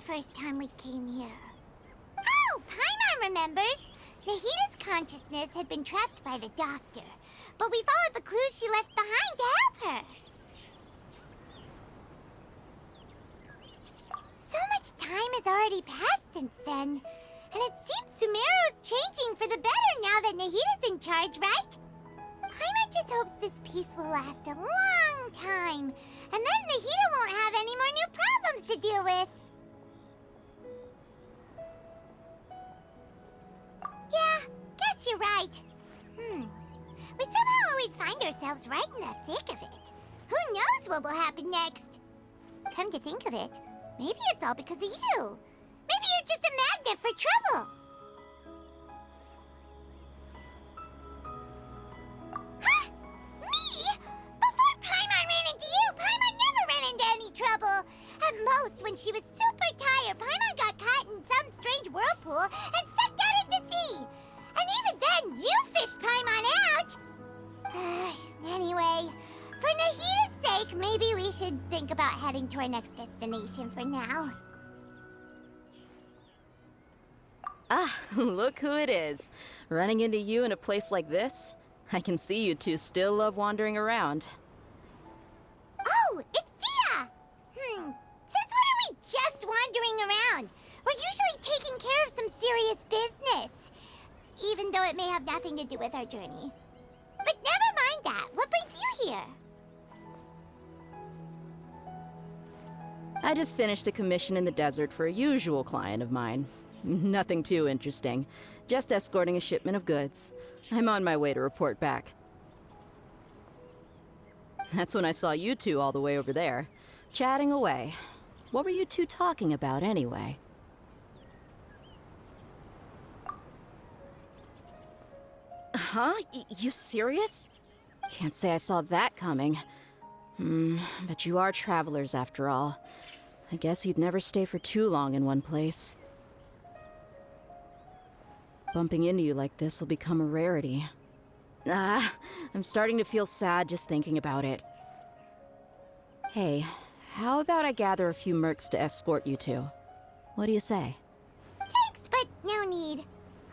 first time we came here. Oh, Paimon remembers! Nahita's consciousness had been trapped by the doctor, but we followed the clues she left behind to help her. So much time has already passed since then, and it seems Sumeru's changing for the better now that Nahita's in charge, right? Paimon just hopes this peace will last a long time, and then Nahita won't have any more new problems to deal with. Yeah, guess you're right. We somehow always find ourselves right in the thick of it. Who knows what will happen next? Come to think of it, maybe it's all because of you. Maybe you're just a magnet for trouble. Huh? Me? Before Paimon ran into you, Paimon never ran into any trouble. At most, when she was super tired, Paimon got caught in some strange whirlpool and sucked out into sea. And even then, you fished Paimon out. Anyway, for Nahita's sake, maybe we should think about heading to our next destination for now. Ah, look who it is. Running into you in a place like this? I can see you two still love wandering around. Oh, it's Dia! Since when are we just wandering around? We're usually taking care of some serious business, even though it may have nothing to do with our journey. But never mind that. What brings you here? I just finished a commission in the desert for a usual client of mine. Nothing too interesting. Just escorting a shipment of goods. I'm on my way to report back. That's when I saw you two all the way over there, chatting away. What were you two talking about anyway? Huh? You serious? Can't say I saw that coming. But you are travelers after all. I guess you'd never stay for too long in one place. Bumping into you like this will become a rarity. I'm starting to feel sad just thinking about it. Hey, how about I gather a few mercs to escort you two? What do you say? Thanks, but no need.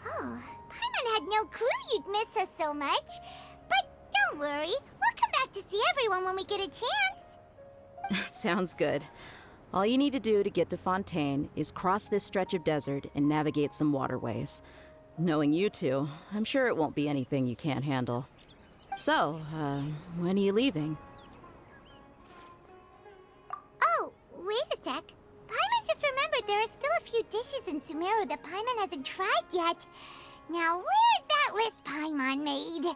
Oh, Paimon had no clue you'd miss us so much. But don't worry, we'll come back to see everyone when we get a chance. Sounds good. All you need to do to get to Fontaine is cross this stretch of desert and navigate some waterways. Knowing you two, I'm sure it won't be anything you can't handle. So, when are you leaving? Oh, wait a sec. Paimon just remembered there are still a few dishes in Sumeru that Paimon hasn't tried yet. Now, where's that list Paimon made?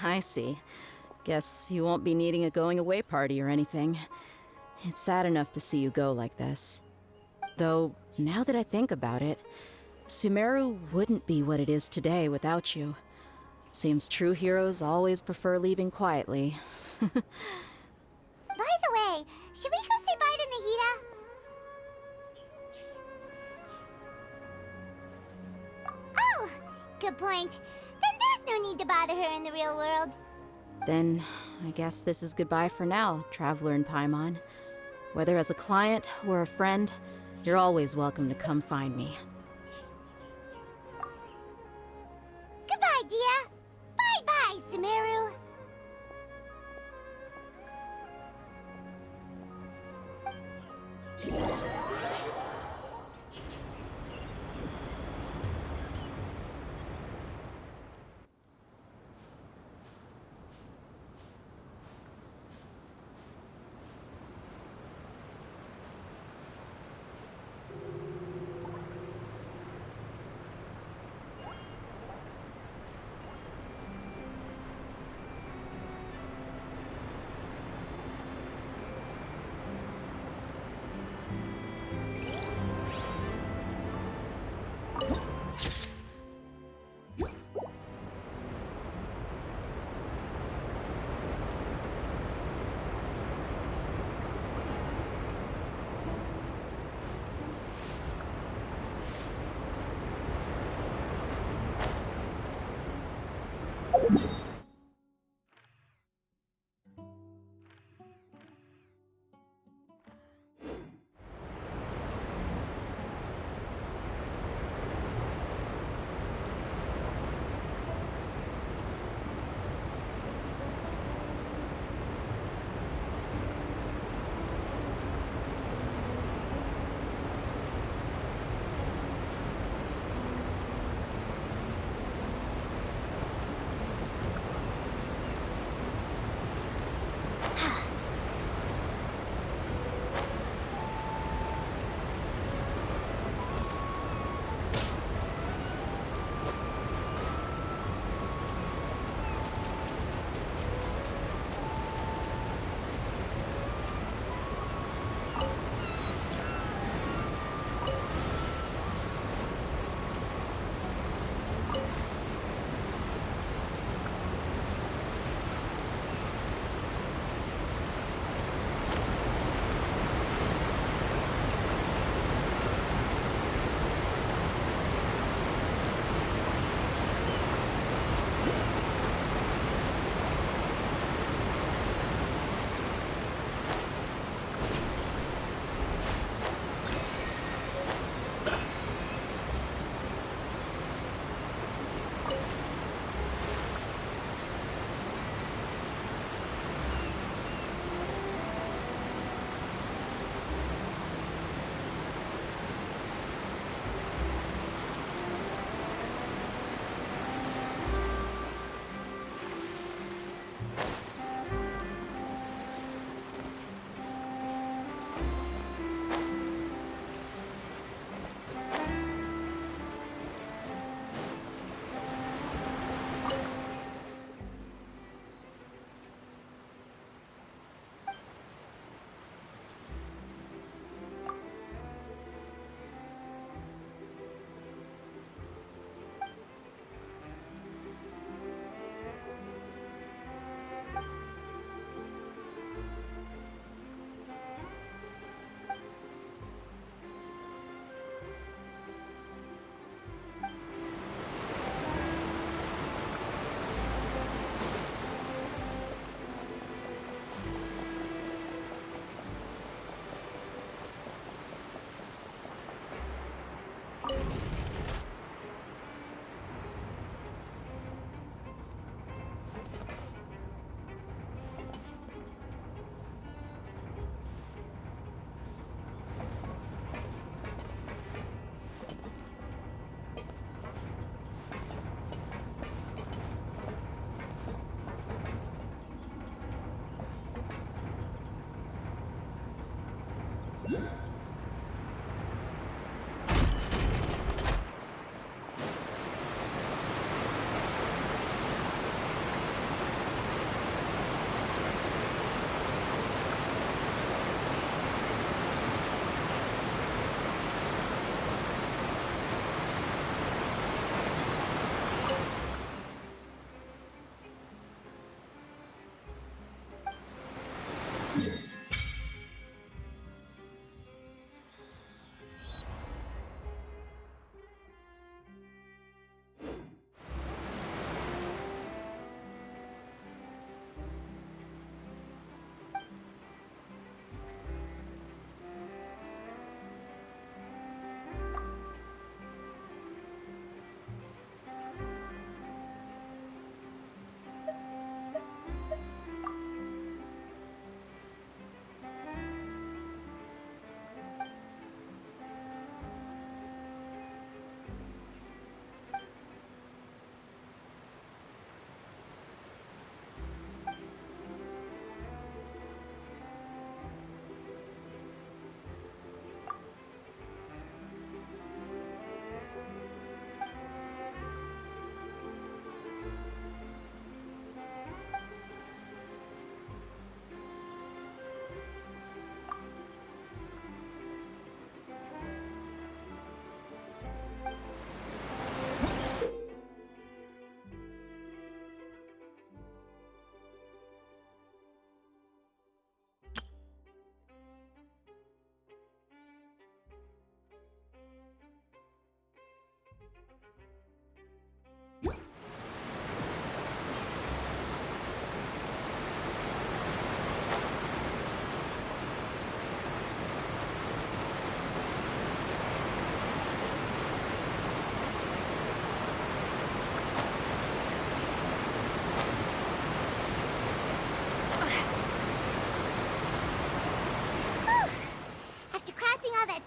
I see. Guess you won't be needing a going-away party or anything. It's sad enough to see you go like this. Though, now that I think about it, Sumeru wouldn't be what it is today without you. Seems true heroes always prefer leaving quietly. By the way, should we go say bye to Nahita? Oh, good point. Then there's no need to bother her in the real world. Then, I guess this is goodbye for now, Traveler in Paimon. Whether as a client or a friend, you're always welcome to come find me. Goodbye, Dia. Bye-bye, Sumeru.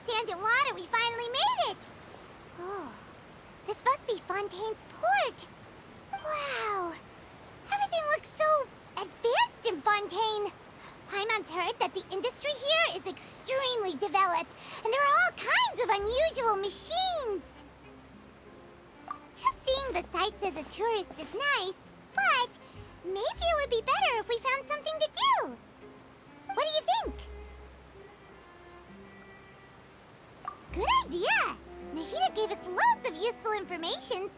Sand and water, we finally made it! Oh, this must be Fontaine's port. Wow, everything looks so advanced in Fontaine. Paimon's heard that the industry here is extremely developed, and there are all kinds of unusual machines. Just seeing the sights as a tourist is nice, but maybe it would be better if we found something to do. What do you think? Good idea! Nahida gave us loads of useful information.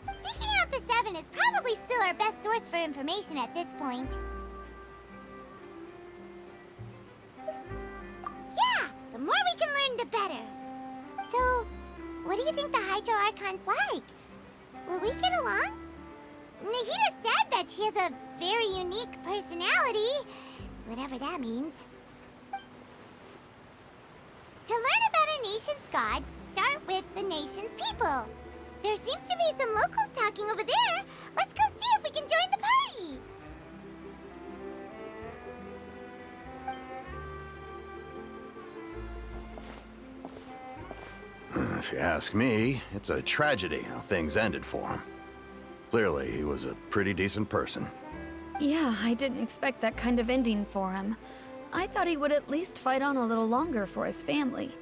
Seeking out the Seven is probably still our best source for information at this point. Yeah, the more we can learn, the better. So, what do you think the Hydro Archon's like? Will we get along? Nahida said that she has a very unique personality, whatever that means. To learn about a nation's god, start with the nation's people. There seems to be some locals talking over there. Let's go see if we can join the party. If you ask me, it's a tragedy how things ended for him. Clearly, he was a pretty decent person. Yeah, I didn't expect that kind of ending for him. I thought he would at least fight on a little longer for his family.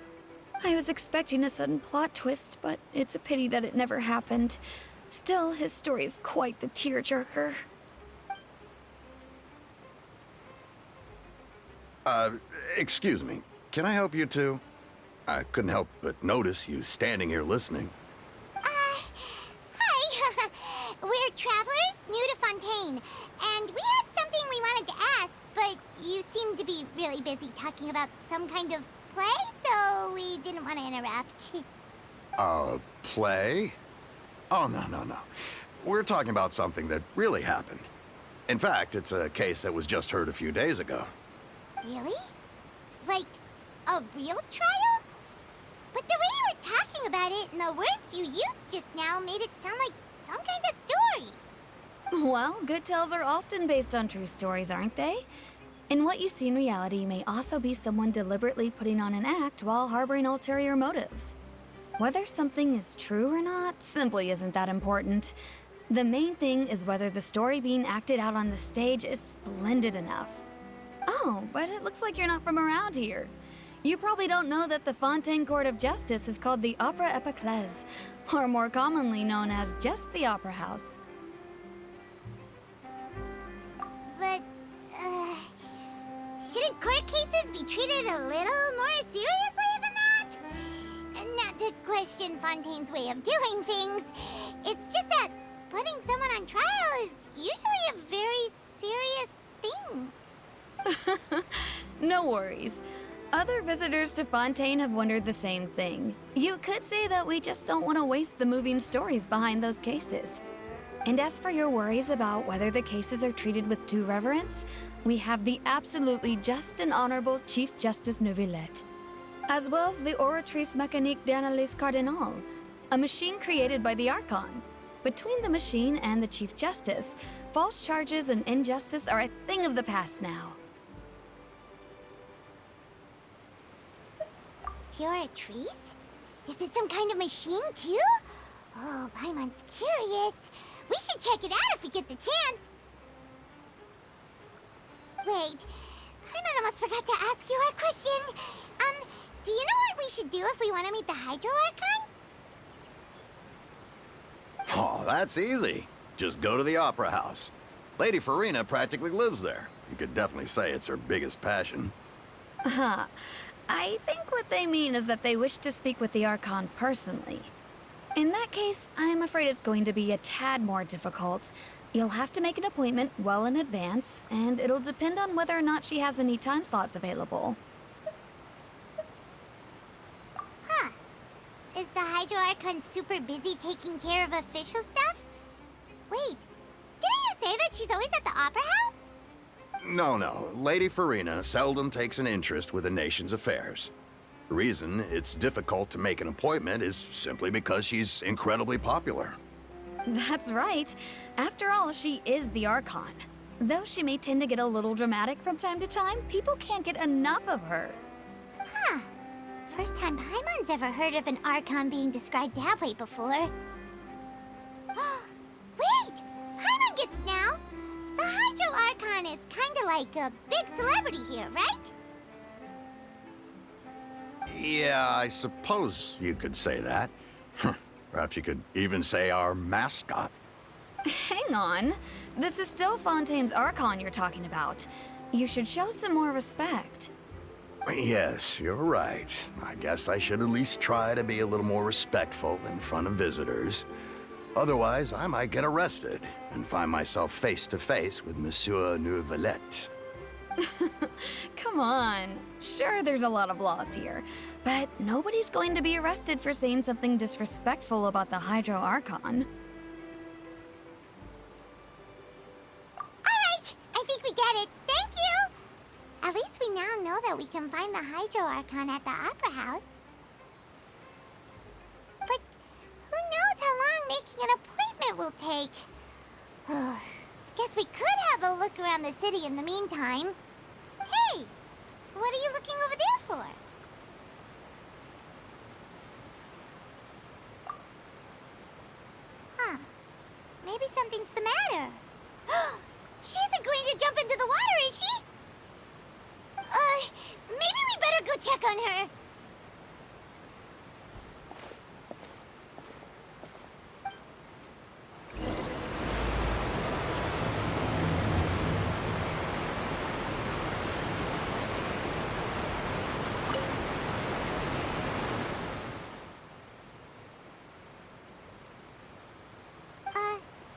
I was expecting a sudden plot twist, but it's a pity that it never happened. Still, his story is quite the tearjerker. Excuse me. Can I help you two? I couldn't help but notice you standing here listening. Hi. We're travelers new to Fontaine, and we had something we wanted to ask, but you seem to be really busy talking about some kind of play, so we didn't want to interrupt. Play? Oh, no. We're talking about something that really happened. In fact, it's a case that was just heard a few days ago. Really? Like, a real trial? But the way you were talking about it and the words you used just now made it sound like some kind of story. Well, good tales are often based on true stories, aren't they? And what you see in reality may also be someone deliberately putting on an act while harboring ulterior motives. Whether something is true or not simply isn't that important. The main thing is whether the story being acted out on the stage is splendid enough. Oh, but it looks like you're not from around here. You probably don't know that the Fontaine Court of Justice is called the Opera Epiclese, or more commonly known as just the Opera House. But, shouldn't court cases be treated a little more seriously than that? Not to question Fontaine's way of doing things. It's just that putting someone on trial is usually a very serious thing. No worries. Other visitors to Fontaine have wondered the same thing. You could say that we just don't want to waste the moving stories behind those cases. And as for your worries about whether the cases are treated with due reverence, we have the absolutely just and honorable Chief Justice Neuvillette, as well as the Oratrice Mécanique d'Analyse Cardinal, a machine created by the Archon. Between the machine and the Chief Justice, false charges and injustice are a thing of the past now. Oratrice? Is it some kind of machine, too? Oh, Paimon's curious. We should check it out if we get the chance. Wait, Paimon almost forgot to ask you our question. Do you know what we should do if we want to meet the Hydro Archon? Oh, that's easy. Just go to the Opera House. Lady Farina practically lives there. You could definitely say it's her biggest passion. Huh. I think what they mean is that they wish to speak with the Archon personally. In that case, I'm afraid it's going to be a tad more difficult. You'll have to make an appointment well in advance, and it'll depend on whether or not she has any time slots available. Huh. Is the Hydro Archon super busy taking care of official stuff? Wait, didn't you say that she's always at the Opera House? No. Lady Farina seldom takes an interest with the nation's affairs. The reason it's difficult to make an appointment is simply because she's incredibly popular. That's right. After all, she is the Archon. Though she may tend to get a little dramatic from time to time, people can't get enough of her. Huh. First time Paimon's ever heard of an Archon being described that way before. Wait! Paimon gets now! The Hydro Archon is kinda like a big celebrity here, right? Yeah, I suppose you could say that. Perhaps you could even say our mascot. Hang on. This is still Fontaine's Archon you're talking about. You should show some more respect. Yes, you're right. I guess I should at least try to be a little more respectful in front of visitors. Otherwise, I might get arrested and find myself face to face with Monsieur Neuvillette. Come on. Sure, there's a lot of laws here, but nobody's going to be arrested for saying something disrespectful about the Hydro Archon. Alright, I think we get it. Thank you! At least we now know that we can find the Hydro Archon at the Opera House. But who knows how long making an appointment will take? Guess we could have a look around the city in the meantime. Hey! What are you looking over there for? Huh. Maybe something's the matter. She isn't going to jump into the water, is she? Maybe we better go check on her.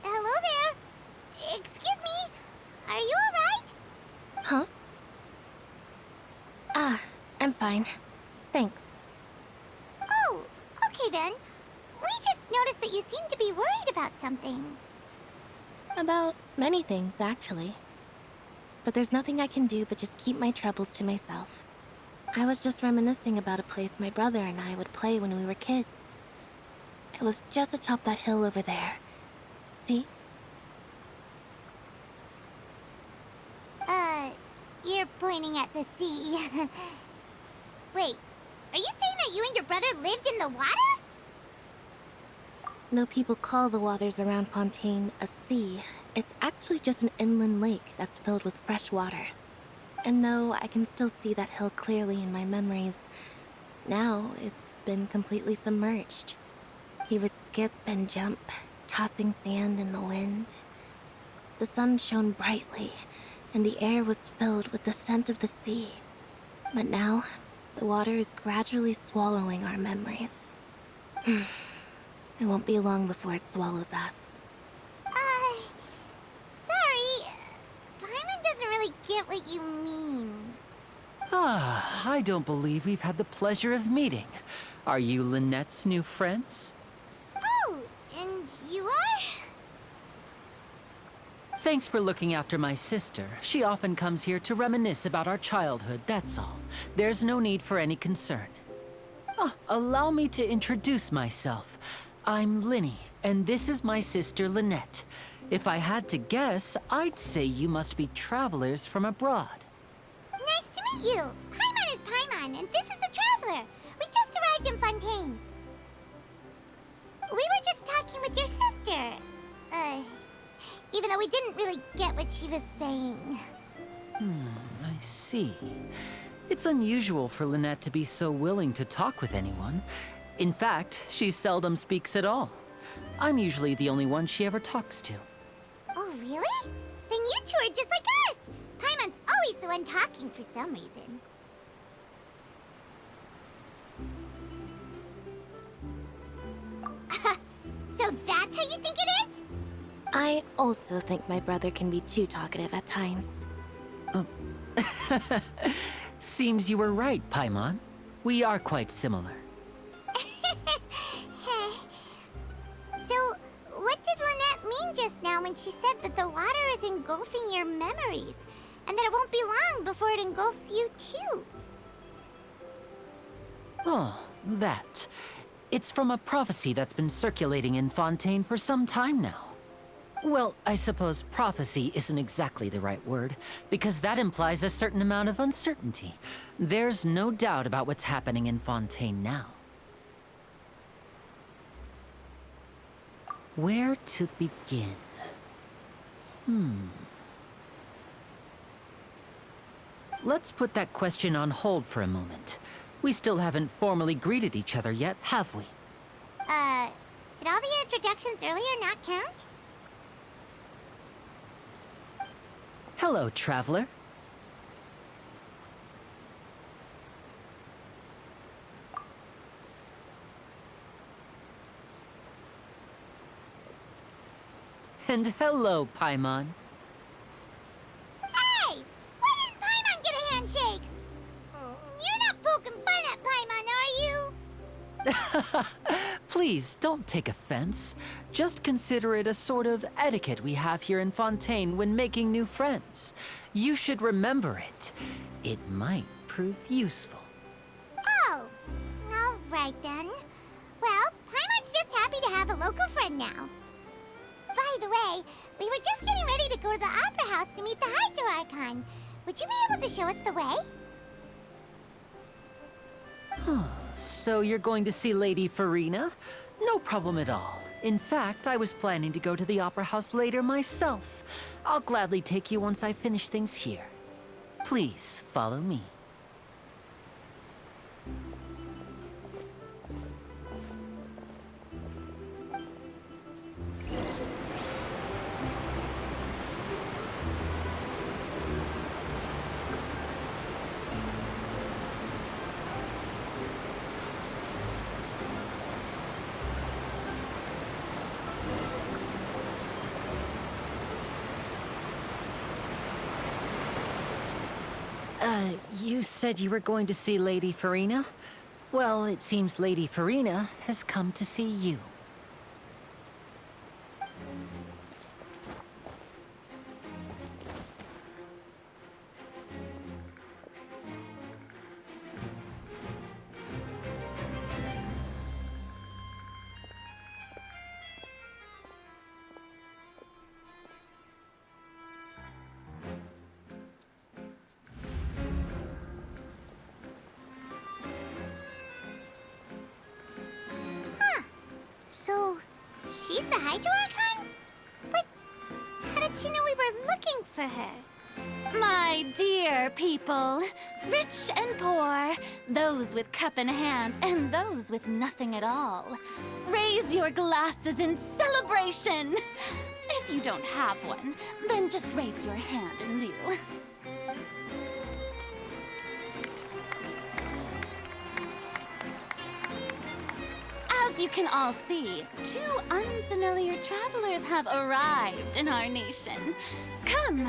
Hello there. Excuse me. Are you all right? Huh? I'm fine. Thanks. Oh, okay then. We just noticed that you seem to be worried about something. About many things, actually. But there's nothing I can do but just keep my troubles to myself. I was just reminiscing about a place my brother and I would play when we were kids. It was just atop that hill over there. See? You're pointing at the sea. Wait, are you saying that you and your brother lived in the water? Though people call the waters around Fontaine a sea, it's actually just an inland lake that's filled with fresh water. And though I can still see that hill clearly in my memories, now it's been completely submerged. He would skip and jump, tossing sand in the wind. The sun shone brightly, and the air was filled with the scent of the sea. But now, the water is gradually swallowing our memories. It won't be long before it swallows us. Sorry. Paimon doesn't really get what you mean. Ah, I don't believe we've had the pleasure of meeting. Are you Lynette's new friends? Oh, and you are? Thanks for looking after my sister. She often comes here to reminisce about our childhood, that's all. There's no need for any concern. Oh, allow me to introduce myself. I'm Linny, and this is my sister Lynette. If I had to guess, I'd say you must be travelers from abroad. Nice to meet you. Paimon is Paimon, and this is the Traveler. We just arrived in Fontaine. We were just talking with your sister. Even though we didn't really get what she was saying. I see. It's unusual for Lynette to be so willing to talk with anyone. In fact, she seldom speaks at all. I'm usually the only one she ever talks to. Oh, really? Then you two are just like us. Paimon's always the one talking for some reason. So that's how you think it is? I also think my brother can be too talkative at times. Seems you were right, Paimon. We are quite similar. So, what did Lynette mean just now when she said that the water is engulfing your memories, and that it won't be long before it engulfs you too? Oh, that. It's from a prophecy that's been circulating in Fontaine for some time now. Well, I suppose prophecy isn't exactly the right word, because that implies a certain amount of uncertainty. There's no doubt about what's happening in Fontaine now. Where to begin? Let's put that question on hold for a moment. We still haven't formally greeted each other yet, have we? Did all the introductions earlier not count? Hello, traveler. And hello, Paimon. Hey! Why didn't Paimon get a handshake? You're not poking fun at Paimon, are you? Please, don't take offense. Just consider it a sort of etiquette we have here in Fontaine when making new friends. You should remember it. It might prove useful. Oh, all right then. Well, Paimon's just happy to have a local friend now. By the way, we were just getting ready to go to the Opera House to meet the Hydro Archon. Would you be able to show us the way? So you're going to see Lady Farina? No problem at all. In fact, I was planning to go to the Opera House later myself. I'll gladly take you once I finish things here. Please, follow me. You said you were going to see Lady Farina? Well, it seems Lady Farina has come to see you. So, she's the Hydro Archon? But how did she know we were looking for her? My dear people, rich and poor, those with cup in hand and those with nothing at all, raise your glasses in celebration. If you don't have one, then just raise your hand in lieu. As you can all see, two unfamiliar travelers have arrived in our nation. Come,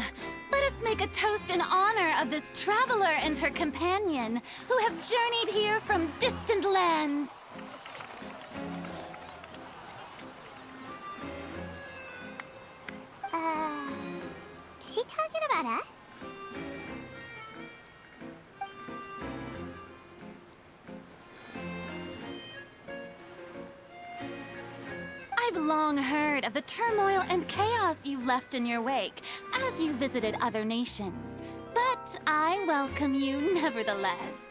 let us make a toast in honor of this traveler and her companion who have journeyed here from distant lands. Is she talking about us? I've long heard of the turmoil and chaos you've left in your wake as you visited other nations, but I welcome you nevertheless.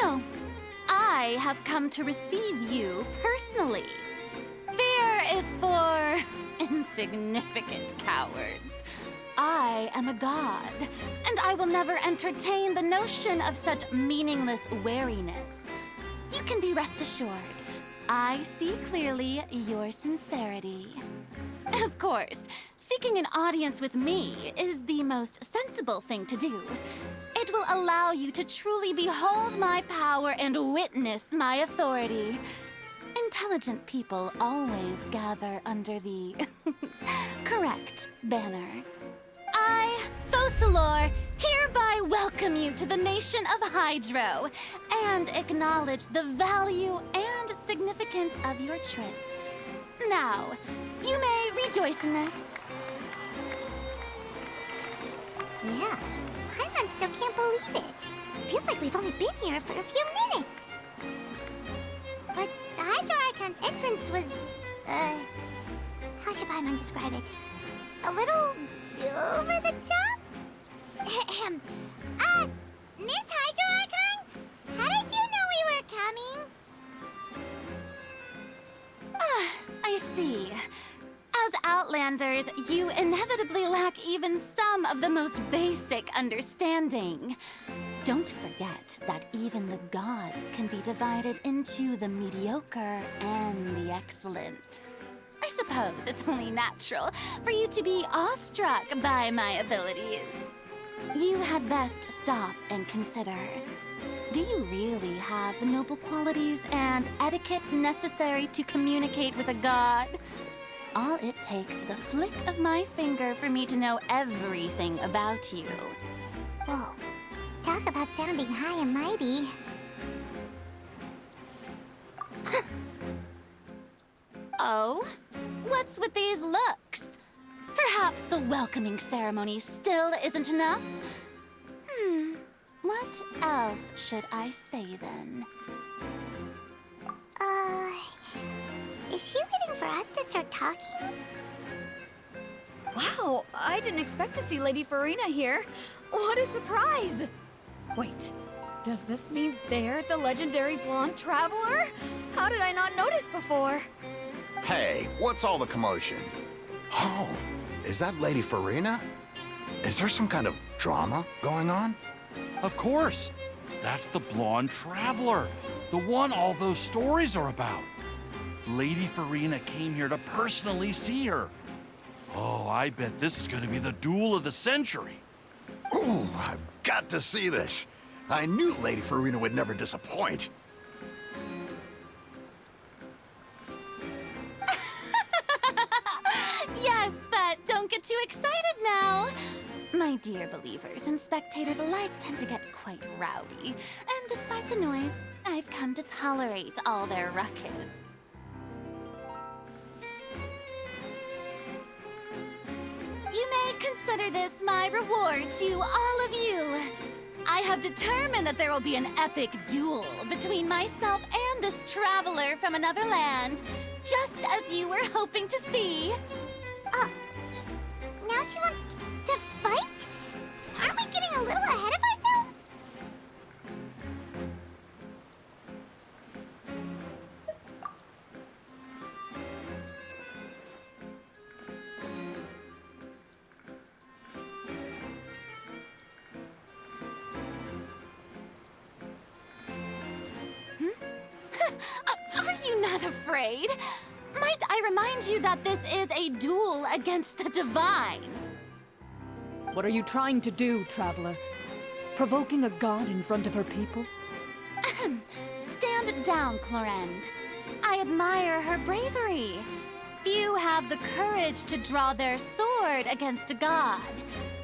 No, I have come to receive you personally. Fear is for insignificant cowards. I am a god, and I will never entertain the notion of such meaningless wariness. You can be rest assured, I see clearly your sincerity. Of course, seeking an audience with me is the most sensible thing to do. It will allow you to truly behold my power and witness my authority. Intelligent people always gather under the correct banner. I, Focalor, hereby welcome you to the nation of Hydro and acknowledge the value and significance of your trip. Now, you may rejoice in this. Yeah, Paimon still can't believe it. Feels like we've only been here for a few minutes. But the Hydro Archon's entrance was, how should Paimon describe it? A little over the top? Ahem. Miss Hydro Archon? How did you know we were coming? I see. As Outlanders, you inevitably lack even some of the most basic understanding. Don't forget that even the gods can be divided into the mediocre and the excellent. I suppose it's only natural for you to be awestruck by my abilities. You had best stop and consider. Do you really have the noble qualities and etiquette necessary to communicate with a god? All it takes is a flick of my finger for me to know everything about you. Whoa, talk about sounding high and mighty. Oh? What's with these looks? Perhaps the welcoming ceremony still isn't enough? What else should I say then? Is she waiting for us to start talking? Wow, I didn't expect to see Lady Farina here. What a surprise! Wait, does this mean they're the legendary blonde traveler? How did I not notice before? Hey, what's all the commotion? Oh, is that Lady Farina? Is there some kind of drama going on? Of course. That's the blonde traveler, the one all those stories are about. Lady Farina came here to personally see her. Oh, I bet this is going to be the duel of the century. Ooh, I've got to see this. I knew Lady Farina would never disappoint. Yes, but don't get too excited now. My dear believers and spectators alike tend to get quite rowdy, and despite the noise, I've come to tolerate all their ruckus. You may consider this my reward to all of you. I have determined that there will be an epic duel between myself and this traveler from another land, just as you were hoping to see. Now she wants to fight? Aren't we getting a little ahead of ourselves? Are you not afraid? Might I remind you that this is a duel against the divine? What are you trying to do, Traveler? Provoking a god in front of her people? Stand down, Clorend. I admire her bravery. Few have the courage to draw their sword against a god.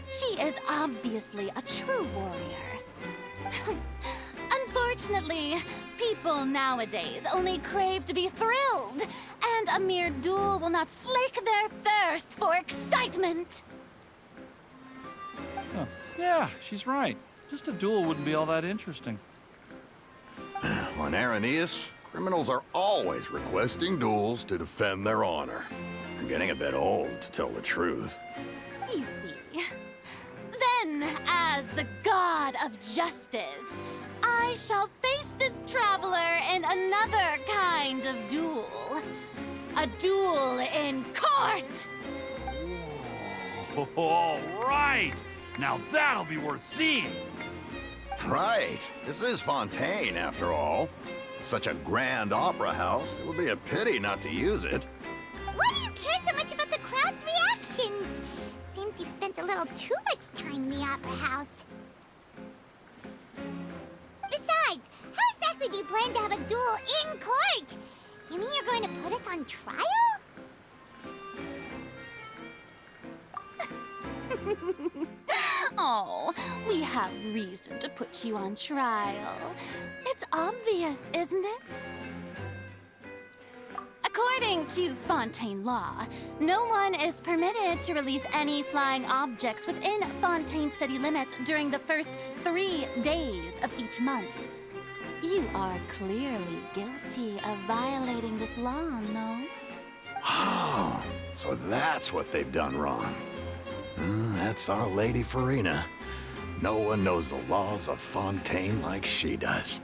She is obviously a true warrior. Unfortunately, people nowadays only crave to be thrilled, and a mere duel will not slake their thirst for excitement. Huh. Yeah, she's right. Just a duel wouldn't be all that interesting. On Araneus, criminals are always requesting duels to defend their honor. I'm getting a bit old, to tell the truth. You see. Then, as the god of justice, I shall face this traveler in another kind of duel. A duel in court! Whoa. All right! Now that'll be worth seeing! Right. This is Fontaine, after all. Such a grand opera house, it would be a pity not to use it. Why do you care so much about the crowd's reactions? Seems you've spent a little too much time in the opera house. Besides, how exactly do you plan to have a duel in court? You mean you're going to put us on trial? Oh, we have reason to put you on trial. It's obvious, isn't it? According to Fontaine law, no one is permitted to release any flying objects within Fontaine city limits during the first 3 days of each month. You are clearly guilty of violating this law, no? Oh, so that's what they've done wrong. That's our Lady Farina. No one knows the laws of Fontaine like she does.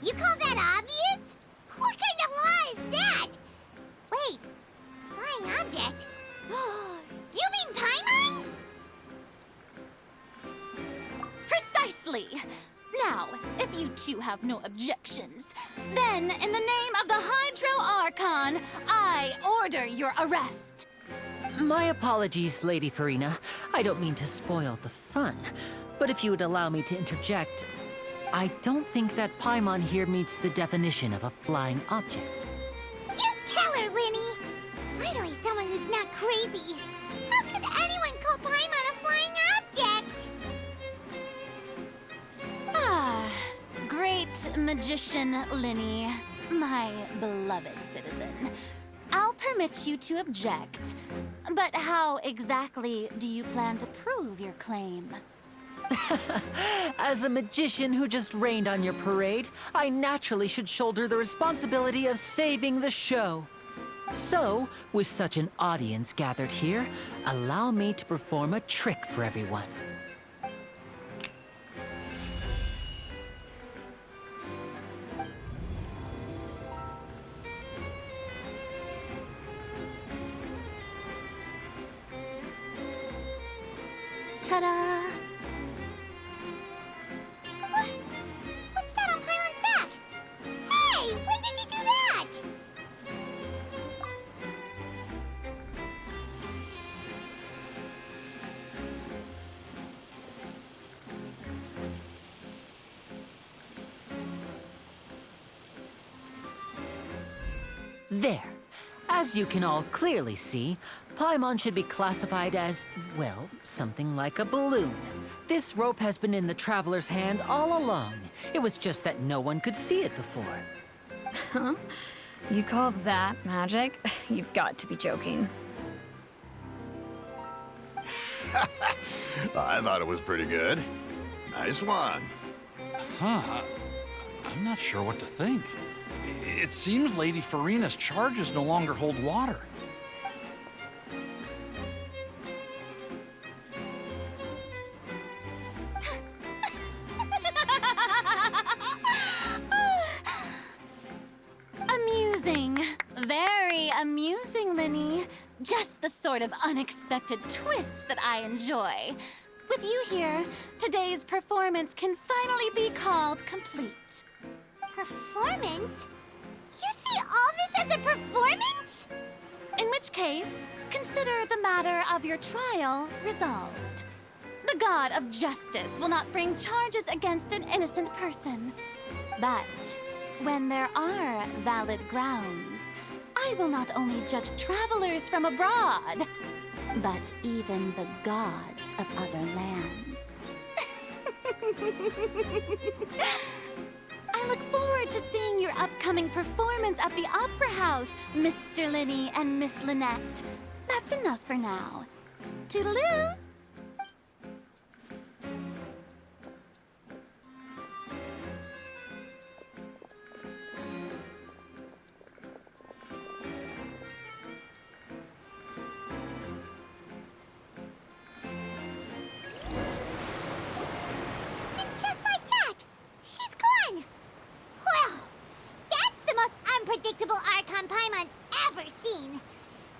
You call that obvious? What kind of law is that? Wait, flying object? You mean Paimon? Precisely! Now, if you two have no objections, then in the name of the Hydro Archon, I order your arrest. My apologies, Lady Farina. I don't mean to spoil the fun, but if you would allow me to interject, I don't think that Paimon here meets the definition of a flying object. You tell her, Linny! Finally someone who's not crazy. How could anyone call Paimon a flying object? Ah, great magician Linny, my beloved citizen. I'll permit you to object, but how exactly do you plan to prove your claim? As a magician who just rained on your parade, I naturally should shoulder the responsibility of saving the show. So, with such an audience gathered here, allow me to perform a trick for everyone. Ta-da! What's that on Paimon's back? Hey, when did you do that? There. As you can all clearly see, Paimon should be classified as, well, something like a balloon. This rope has been in the Traveler's hand all along. It was just that no one could see it before. Huh? You call that magic? You've got to be joking. I thought it was pretty good. Nice one. Huh. I'm not sure what to think. It seems Lady Farina's charges no longer hold water. Amusing. Very amusing, Linny. Just the sort of unexpected twist that I enjoy. With you here, today's performance can finally be called complete. Performance? You see all this as a performance? In which case, consider the matter of your trial resolved. The god of justice will not bring charges against an innocent person. But when there are valid grounds, I will not only judge travelers from abroad, but even the gods of other lands. I look forward to seeing your upcoming performance at the Opera House, Mr. Linny and Miss Lynette. That's enough for now. Toodaloo! And just like that, she's gone. Well, that's the most unpredictable Archon Paimon's ever seen.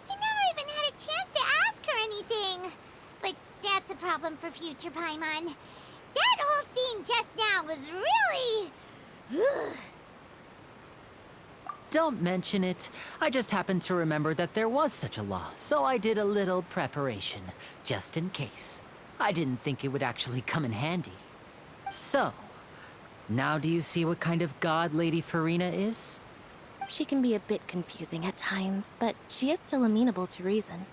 You never even had a chance to ask her anything. But that's a problem for future Paimon. That whole scene just now was really... Don't mention it. I just happened to remember that there was such a law, so I did a little preparation, just in case. I didn't think it would actually come in handy. So, now do you see what kind of god Lady Farina is? She can be a bit confusing at times, but she is still amenable to reason.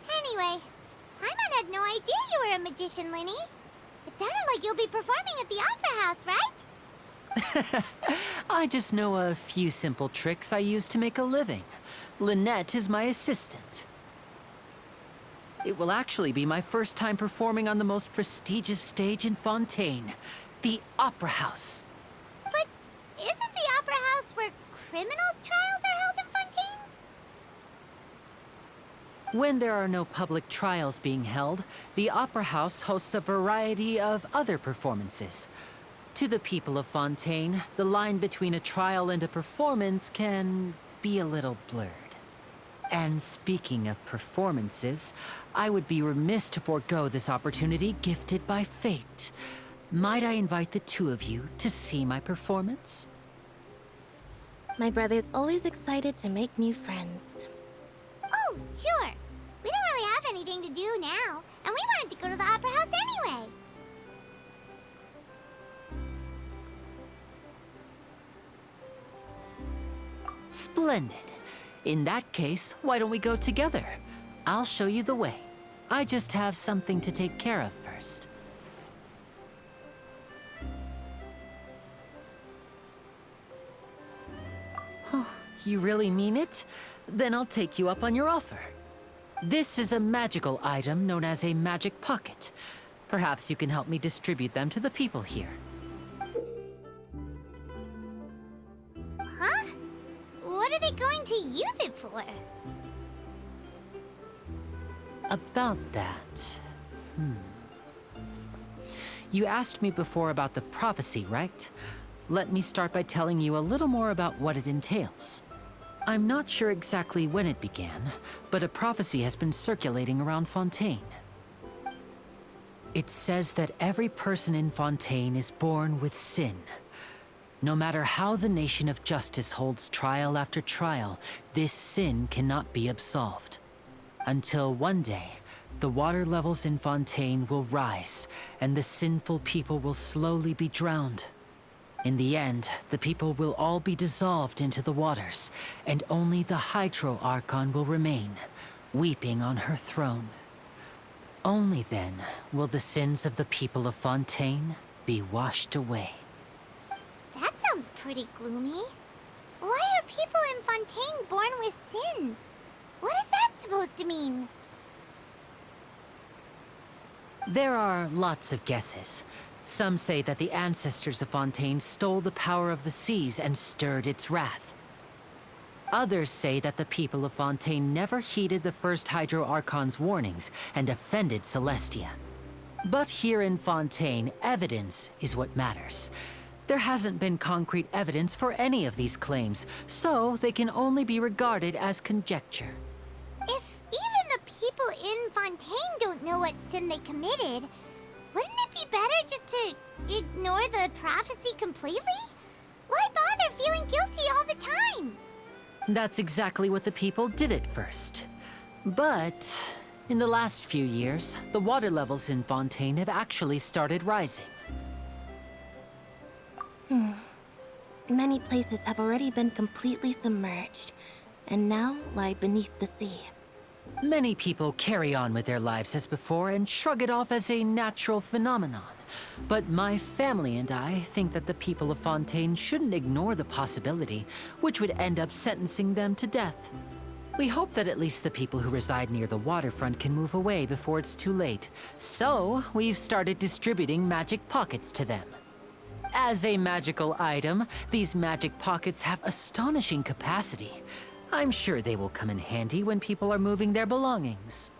Anyway, Paimon had no idea you were a magician, Linny. It sounded like you'll be performing at the Opera House, right? I just know a few simple tricks I use to make a living. Lynette is my assistant. It will actually be my first time performing on the most prestigious stage in Fontaine, the Opera House. But isn't the Opera House where criminal trials are held in Fontaine? When there are no public trials being held, the Opera House hosts a variety of other performances. To the people of Fontaine, the line between a trial and a performance can be a little blurred. And speaking of performances, I would be remiss to forego this opportunity gifted by fate. Might I invite the two of you to see my performance? My brother's always excited to make new friends. Oh, sure. We don't really have anything to do now, and we wanted to go to the Opera House anyway. Splendid. In that case, why don't we go together? I'll show you the way. I just have something to take care of first. Oh, you really mean it? Then I'll take you up on your offer. This is a magical item known as a magic pocket. Perhaps you can help me distribute them to the people here. Huh? What are they going to use it for? About that... You asked me before about the prophecy, right? Let me start by telling you a little more about what it entails. I'm not sure exactly when it began, but a prophecy has been circulating around Fontaine. It says that every person in Fontaine is born with sin. No matter how the nation of justice holds trial after trial, this sin cannot be absolved. Until one day, the water levels in Fontaine will rise, and the sinful people will slowly be drowned. In the end, the people will all be dissolved into the waters, and only the Hydro Archon will remain, weeping on her throne. Only then will the sins of the people of Fontaine be washed away. That sounds pretty gloomy. Why are people in Fontaine born with sin? What is that supposed to mean? There are lots of guesses. Some say that the ancestors of Fontaine stole the power of the seas and stirred its wrath. Others say that the people of Fontaine never heeded the first Hydro Archon's warnings and offended Celestia. But here in Fontaine, evidence is what matters. There hasn't been concrete evidence for any of these claims, so they can only be regarded as conjecture. If even the people in Fontaine don't know what sin they committed, wouldn't better just to ignore the prophecy completely? Why bother feeling guilty all the time? That's exactly what the people did at first. But in the last few years, the water levels in Fontaine have actually started rising. Many places have already been completely submerged, and now lie beneath the sea. Many people carry on with their lives as before and shrug it off as a natural phenomenon. But my family and I think that the people of Fontaine shouldn't ignore the possibility, which would end up sentencing them to death. We hope that at least the people who reside near the waterfront can move away before it's too late. So, we've started distributing magic pockets to them. As a magical item, these magic pockets have astonishing capacity. I'm sure they will come in handy when people are moving their belongings.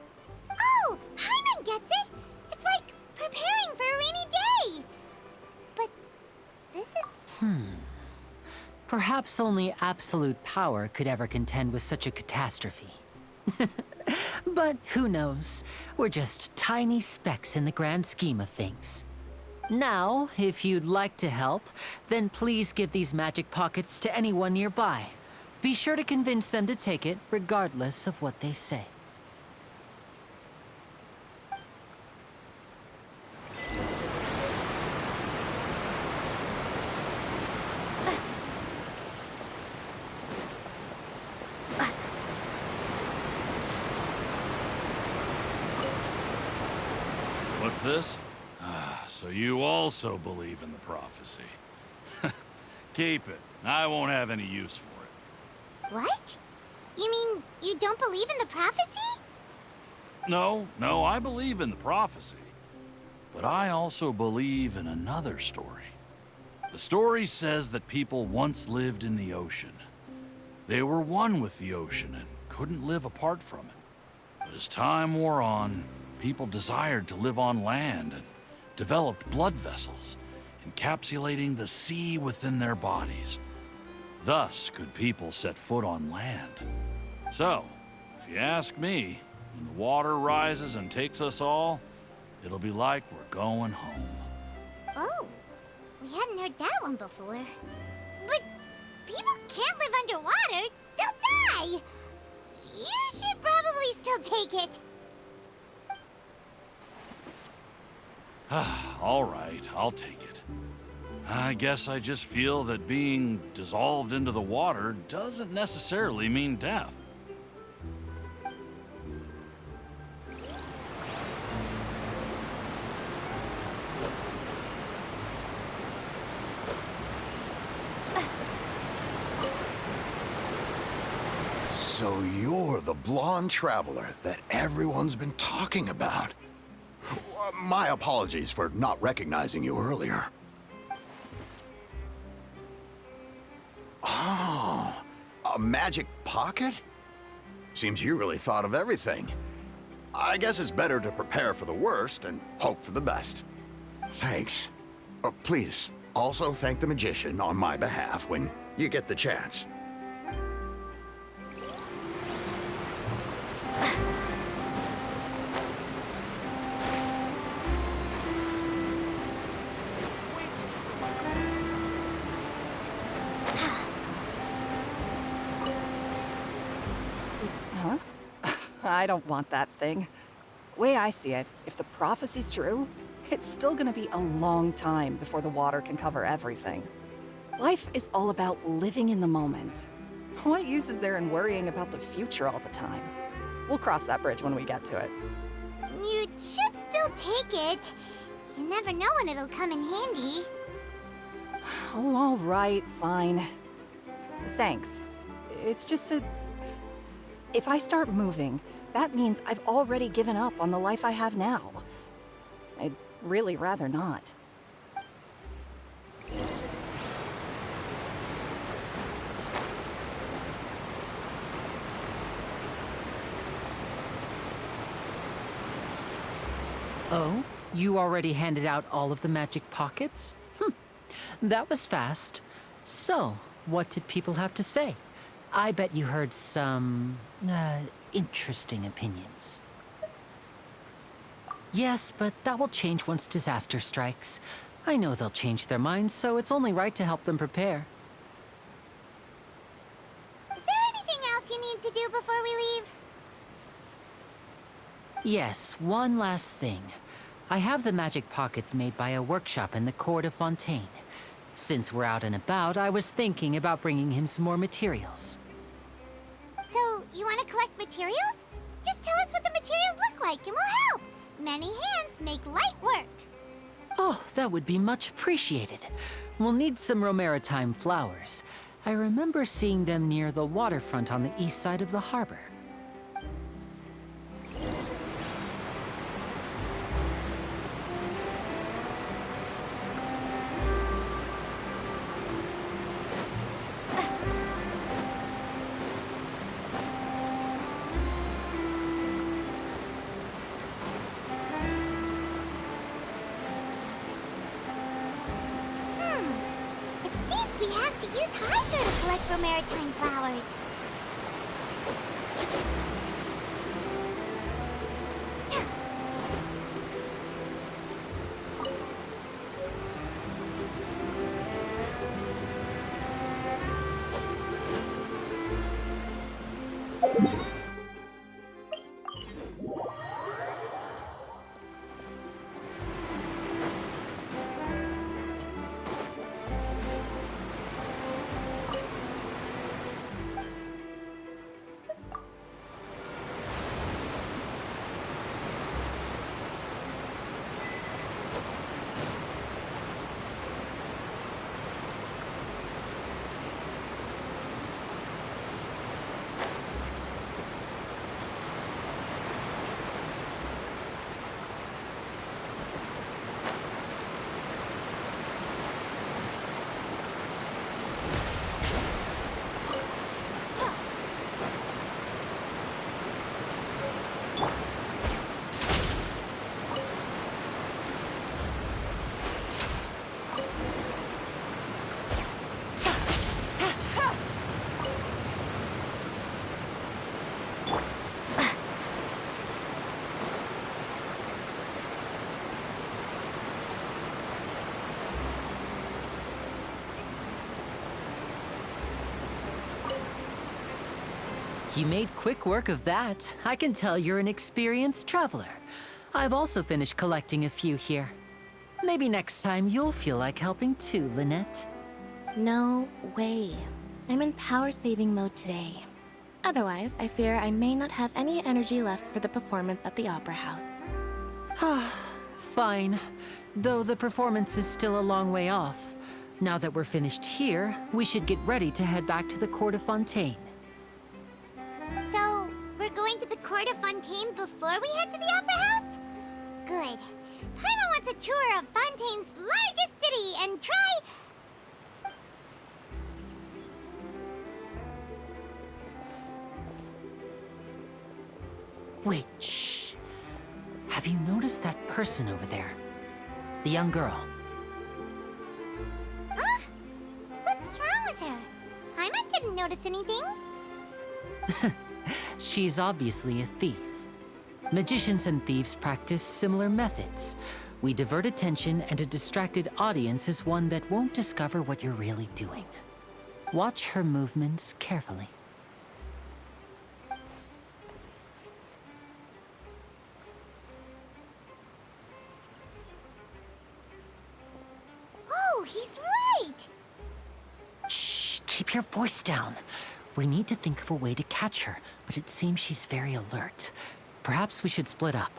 Oh, Paimon gets it! It's like preparing for a rainy day! But this is... Perhaps only absolute power could ever contend with such a catastrophe. But who knows? We're just tiny specks in the grand scheme of things. Now, if you'd like to help, then please give these magic pockets to anyone nearby. Be sure to convince them to take it, regardless of what they say. What's this? So you also believe in the prophecy. Keep it. I won't have any use for it. What? You mean you don't believe in the prophecy? No, I believe in the prophecy. But I also believe in another story. The story says that people once lived in the ocean. They were one with the ocean and couldn't live apart from it. But as time wore on, people desired to live on land and developed blood vessels, encapsulating the sea within their bodies. Thus could people set foot on land. So, if you ask me, when the water rises and takes us all, it'll be like we're going home. Oh, we hadn't heard that one before. But people can't live underwater. They'll die. You should probably still take it. All right, I'll take it. I guess I just feel that being dissolved into the water doesn't necessarily mean death. So you're the blonde traveler that everyone's been talking about. My apologies for not recognizing you earlier. Oh, a magic pocket? Seems you really thought of everything. I guess it's better to prepare for the worst and hope for the best. Thanks. Please, also thank the magician on my behalf when you get the chance. I don't want that thing. Way I see it, if the prophecy's true, it's still gonna be a long time before the water can cover everything. Life is all about living in the moment. What use is there in worrying about the future all the time? We'll cross that bridge when we get to it. You should still take it. You never know when it'll come in handy. Oh, all right, fine. Thanks. It's just that if I start moving, that means I've already given up on the life I have now. I'd really rather not. Oh? You already handed out all of the magic pockets? That was fast. So, what did people have to say? I bet you heard some, interesting opinions. Yes, but that will change once disaster strikes. I know they'll change their minds, so it's only right to help them prepare. Is there anything else you need to do before we leave? Yes, one last thing. I have the magic pockets made by a workshop in the court of Fontaine. Since we're out and about, I was thinking about bringing him some more materials. So, you want to collect materials? Just tell us what the materials look like and we'll help. Many hands make light work. Oh, that would be much appreciated. We'll need some Romaritime flowers. I remember seeing them near the waterfront on the east side of the harbor. It seems we have to use Hydra to collect for maritime flowers. You made quick work of that. I can tell you're an experienced traveler. I've also finished collecting a few here. Maybe next time you'll feel like helping too, Lynette. No way. I'm in power-saving mode today. Otherwise, I fear I may not have any energy left for the performance at the Opera House. Fine. Though the performance is still a long way off. Now that we're finished here, we should get ready to head back to the court of Fontaine. So, we're going to the court of Fontaine before we head to the Opera House? Good. Paimon wants a tour of Fontaine's largest city and try... Wait, shh. Have you noticed that person over there? The young girl. Huh? What's wrong with her? Paimon didn't notice anything. She's obviously a thief. Magicians and thieves practice similar methods. We divert attention, and a distracted audience is one that won't discover what you're really doing. Watch her movements carefully. Oh, he's right! Shh, keep your voice down. We need to think of a way to catch her, but it seems she's very alert. Perhaps we should split up.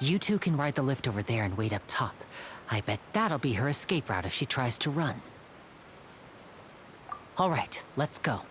You two can ride the lift over there and wait up top. I bet that'll be her escape route if she tries to run. All right, let's go.